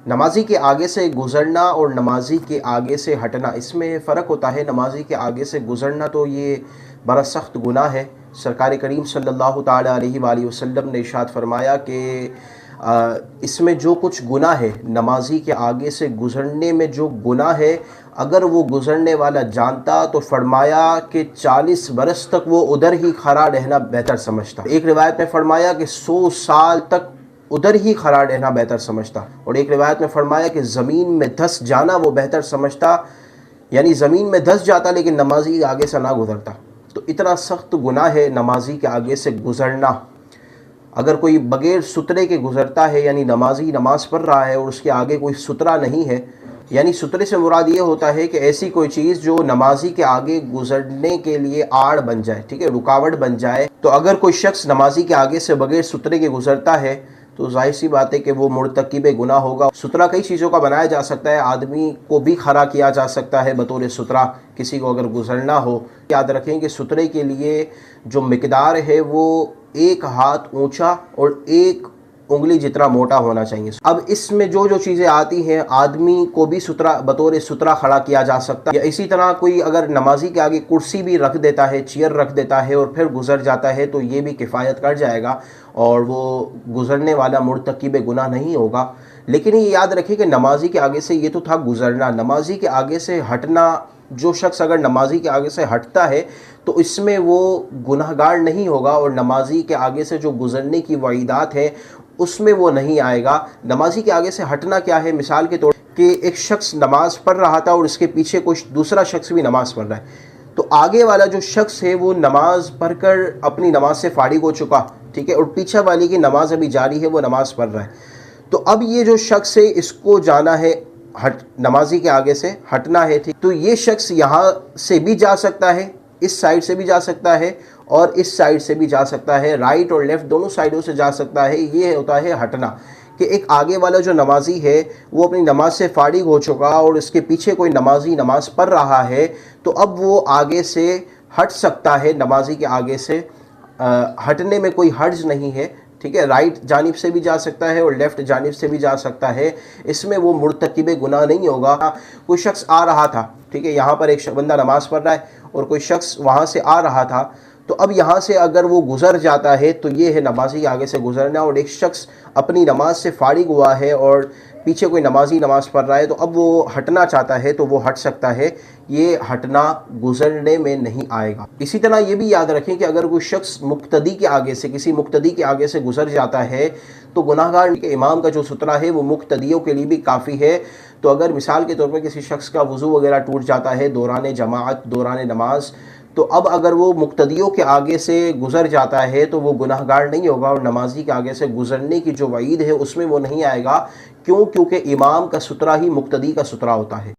نمازی کے آگے سے گزرنا اور نمازی کے آگے سے ہٹنا، اس میں فرق ہوتا ہے۔ نمازی کے آگے سے گزرنا تو یہ بڑا سخت گناہ ہے۔ سرکار کریم صلی اللہ تعالیٰ علیہ وآلہ وسلم نے ارشاد فرمایا کہ اس میں جو کچھ گناہ ہے، نمازی کے آگے سے گزرنے میں جو گناہ ہے، اگر وہ گزرنے والا جانتا تو فرمایا کہ 40 برس تک وہ ادھر ہی کھڑا رہنا بہتر سمجھتا۔ ایک روایت میں فرمایا کہ 100 سال تک ادھر ہی کھڑا رہنا بہتر سمجھتا، اور ایک روایت میں فرمایا کہ زمین میں دھس جانا وہ بہتر سمجھتا، یعنی زمین میں دھس جاتا لیکن نمازی آگے سے نہ گزرتا۔ تو اتنا سخت گناہ ہے نمازی کے آگے سے گزرنا۔ اگر کوئی بغیر سترے کے گزرتا ہے، یعنی نمازی نماز پڑھ رہا ہے اور اس کے آگے کوئی سترہ نہیں ہے، یعنی سترے سے مراد یہ ہوتا ہے کہ ایسی کوئی چیز جو نمازی کے آگے گزرنے کے لیے آڑ بن جائے، ٹھیک ہے، رکاوٹ بن جائے۔ تو اگر کوئی شخص نمازی کے آگے سے بغیر سترے کے گزرتا ہے تو ظاہر سی بات ہے کہ وہ مرتکب گناہ ہوگا۔ سترہ کئی چیزوں کا بنایا جا سکتا ہے، آدمی کو بھی کھڑا کیا جا سکتا ہے بطور سترہ، کسی کو اگر گزرنا ہو۔ یاد رکھیں کہ سترے کے لیے جو مقدار ہے وہ 1 ہاتھ اونچا اور 1 انگلی جتنا موٹا ہونا چاہیے۔ اب اس میں جو جو چیزیں آتی ہیں، آدمی کو بھی سترہ بطور سترہ کھڑا کیا جا سکتا ہے، یا اسی طرح کوئی اگر نمازی کے آگے کرسی بھی رکھ دیتا ہے، چیئر رکھ دیتا ہے اور پھر گزر جاتا ہے تو یہ بھی کفایت کر جائے گا اور وہ گزرنے والا مرتکب گناہ نہیں ہوگا۔ لیکن یہ یاد رکھیں کہ نمازی کے آگے سے یہ تو تھا گزرنا، نمازی کے آگے سے ہٹنا۔ جو شخص اگر نمازی کے آگے سے ہٹتا ہے تو اس میں وہ گناہگار نہیں ہوگا، اور نمازی کے آگے سے جو گزرنے کی وعیدات ہیں اس میں وہ نہیں آئے گا۔ نمازی کے آگے سے ہٹنا کیا ہے؟ مثال کے طور کہ ایک شخص نماز پڑھ رہا تھا اور اس کے پیچھے کوئی دوسرا شخص بھی نماز پڑھ رہا ہے، تو آگے والا جو شخص ہے وہ نماز پڑھ کر اپنی نماز سے فارغ ہو چکا، ٹھیک ہے، اور پیچھے والی کی نماز ابھی جاری ہے، وہ نماز پڑھ رہا ہے۔ تو اب یہ جو شخص ہے اس کو جانا ہے نمازی کے آگے سے ہٹنا ہے، ٹھیک، تو یہ شخص یہاں سے بھی جا سکتا ہے، اس سائیڈ سے بھی جا سکتا ہے اور اس سائیڈ سے بھی جا سکتا ہے، رائٹ اور لیفٹ دونوں سائیڈوں سے جا سکتا ہے۔ یہ ہوتا ہے ہٹنا، کہ ایک آگے والا جو نمازی ہے وہ اپنی نماز سے فارغ ہو چکا اور اس کے پیچھے کوئی نمازی نماز پڑھ رہا ہے، تو اب وہ آگے سے ہٹ سکتا ہے۔ نمازی کے آگے سے ہٹنے میں کوئی حرج نہیں ہے، ٹھیک ہے، رائٹ جانب سے بھی جا سکتا ہے اور لیفٹ جانب سے بھی جا سکتا ہے، اس میں وہ مرتکب گناہ نہیں ہوگا۔ کوئی شخص آ رہا تھا، ٹھیک ہے، یہاں پر ایک بندہ نماز پڑھ رہا ہے اور کوئی شخص وہاں سے آ رہا تھا، تو اب یہاں سے اگر وہ گزر جاتا ہے تو یہ ہے نمازی کے آگے سے گزرنا، اور ایک شخص اپنی نماز سے فارغ ہوا ہے اور پیچھے کوئی نمازی نماز پڑھ رہا ہے تو اب وہ ہٹنا چاہتا ہے تو وہ ہٹ سکتا ہے، یہ ہٹنا گزرنے میں نہیں آئے گا۔ اسی طرح یہ بھی یاد رکھیں کہ اگر کوئی شخص مقتدی کے آگے سے، کسی مقتدی کے آگے سے گزر جاتا ہے تو گناہگار کے امام کا جو سترہ ہے وہ مقتدیوں کے لیے بھی کافی ہے۔ تو اگر مثال کے طور پر کسی شخص کا وضو وغیرہ ٹوٹ جاتا ہے دوران جماعت، دوران نماز، تو اب اگر وہ مقتدیوں کے آگے سے گزر جاتا ہے تو وہ گناہگار نہیں ہوگا، اور نمازی کے آگے سے گزرنے کی جو وعید ہے اس میں وہ نہیں آئے گا، کیونکہ امام کا سترہ ہی مقتدی کا سترہ ہوتا ہے۔